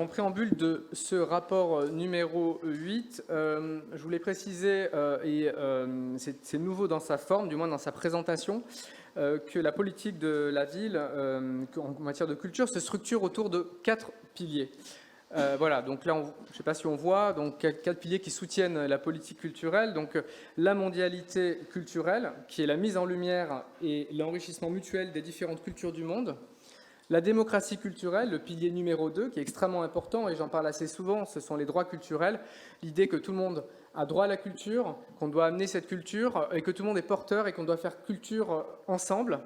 préambule de ce rapport numéro 8, je voulais préciser, et c'est nouveau dans sa forme, du moins dans sa présentation, que la politique de la ville en matière de culture se structure autour de 4 piliers. Voilà, donc là, je ne sais pas si on voit, donc 4 piliers qui soutiennent la politique culturelle. Donc la mondialité culturelle, qui est la mise en lumière et l'enrichissement mutuel des différentes cultures du monde. La démocratie culturelle, le pilier numéro 2, qui est extrêmement important, et j'en parle assez souvent, ce sont les droits culturels. L'idée que tout le monde a droit à la culture, qu'on doit amener cette culture, et que tout le monde est porteur, et qu'on doit faire culture ensemble.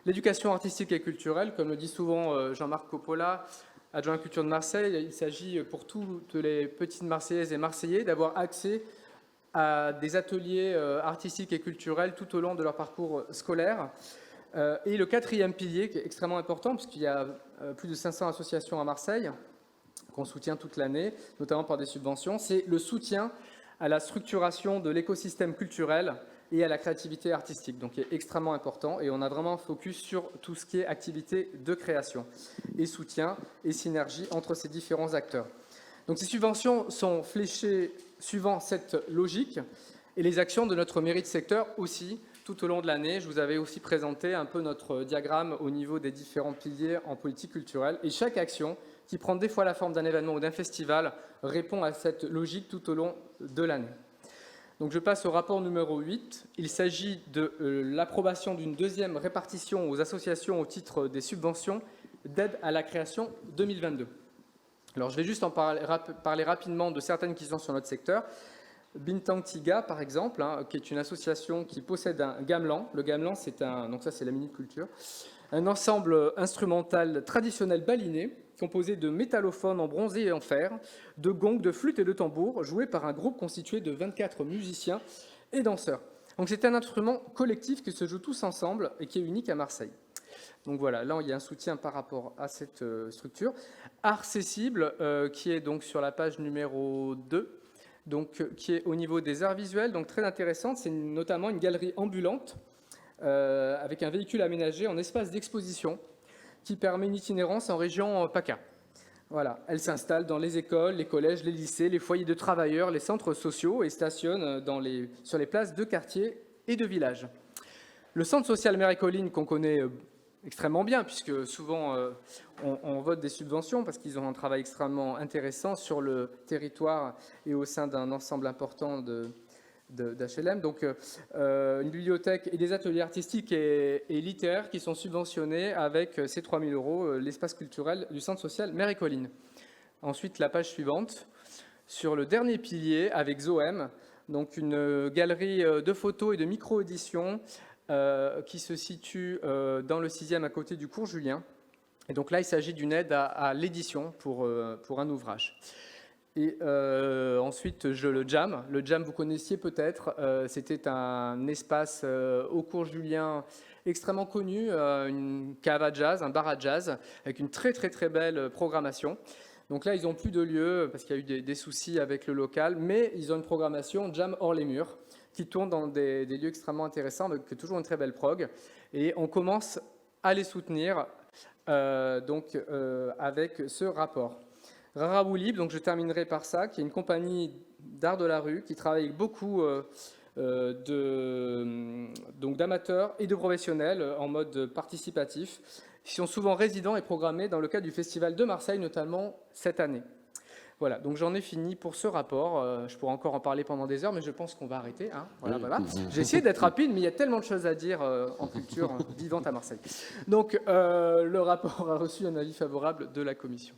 L'éducation artistique et culturelle, comme le dit souvent Jean-Marc Coppola, adjoint à la culture de Marseille, il s'agit pour toutes les petites Marseillaises et Marseillais d'avoir accès à des ateliers artistiques et culturels tout au long de leur parcours scolaire. Et le 4e pilier, qui est extrêmement important, puisqu'il y a plus de 500 associations à Marseille, qu'on soutient toute l'année, notamment par des subventions, c'est le soutien à la structuration de l'écosystème culturel et à la créativité artistique, donc qui est extrêmement important, et on a vraiment un focus sur tout ce qui est activité de création, et soutien et synergie entre ces différents acteurs. Donc ces subventions sont fléchées suivant cette logique, et les actions de notre mairie de secteur aussi, tout au long de l'année. Je vous avais aussi présenté un peu notre diagramme au niveau des différents piliers en politique culturelle. Et chaque action, qui prend des fois la forme d'un événement ou d'un festival, répond à cette logique tout au long de l'année. Donc je passe au rapport numéro 8. Il s'agit de l'approbation d'une deuxième répartition aux associations au titre des subventions d'aide à la création 2022. Alors je vais juste en parler rapidement de certaines qui sont sur notre secteur. Bintang Tiga, par exemple, qui est une association qui possède un gamelan. Le gamelan, donc ça c'est la minute culture, un ensemble instrumental traditionnel balinais, composé de métallophones en bronzé et en fer, de gongs, de flûtes et de tambours, joué par un groupe constitué de 24 musiciens et danseurs. Donc c'est un instrument collectif qui se joue tous ensemble et qui est unique à Marseille. Donc voilà, là il y a un soutien par rapport à cette structure. Art Cessible, qui est donc sur la page numéro 2, donc, qui est au niveau des arts visuels, donc très intéressante. C'est notamment une galerie ambulante avec un véhicule aménagé en espace d'exposition qui permet une itinérance en région PACA. Voilà, elle s'installe dans les écoles, les collèges, les lycées, les foyers de travailleurs, les centres sociaux et stationne sur les places de quartier et de village. Le centre social Mère et Colline, qu'on connaît extrêmement bien, puisque souvent on vote des subventions parce qu'ils ont un travail extrêmement intéressant sur le territoire et au sein d'un ensemble important d'HLM. Donc une bibliothèque et des ateliers artistiques et littéraires qui sont subventionnés avec ces 3 000 €, l'espace culturel du centre social Mère et Colline. Ensuite, la page suivante, sur le dernier pilier avec Zoem, donc une galerie de photos et de micro-éditions qui se situe dans le 6e à côté du cours Julien. Et donc là, il s'agit d'une aide à l'édition pour un ouvrage. Et ensuite, le Jam. Le Jam, vous connaissiez peut-être, c'était un espace au cours Julien extrêmement connu, une cave à jazz, un bar à jazz, avec une très très très belle programmation. Donc là, ils n'ont plus de lieu parce qu'il y a eu des soucis avec le local, mais ils ont une programmation Jam hors les murs, qui tournent dans des lieux extrêmement intéressants, avec toujours une très belle prog. Et on commence à les soutenir avec ce rapport. Raraboulib, donc je terminerai par ça, qui est une compagnie d'art de la rue qui travaille avec beaucoup d'amateurs et de professionnels en mode participatif, qui sont souvent résidents et programmés dans le cadre du Festival de Marseille, notamment cette année. Voilà, donc j'en ai fini pour ce rapport. Je pourrais encore en parler pendant des heures, mais je pense qu'on va arrêter. Voilà. J'ai essayé d'être rapide, mais il y a tellement de choses à dire en culture vivante à Marseille. Donc le rapport a reçu un avis favorable de la commission.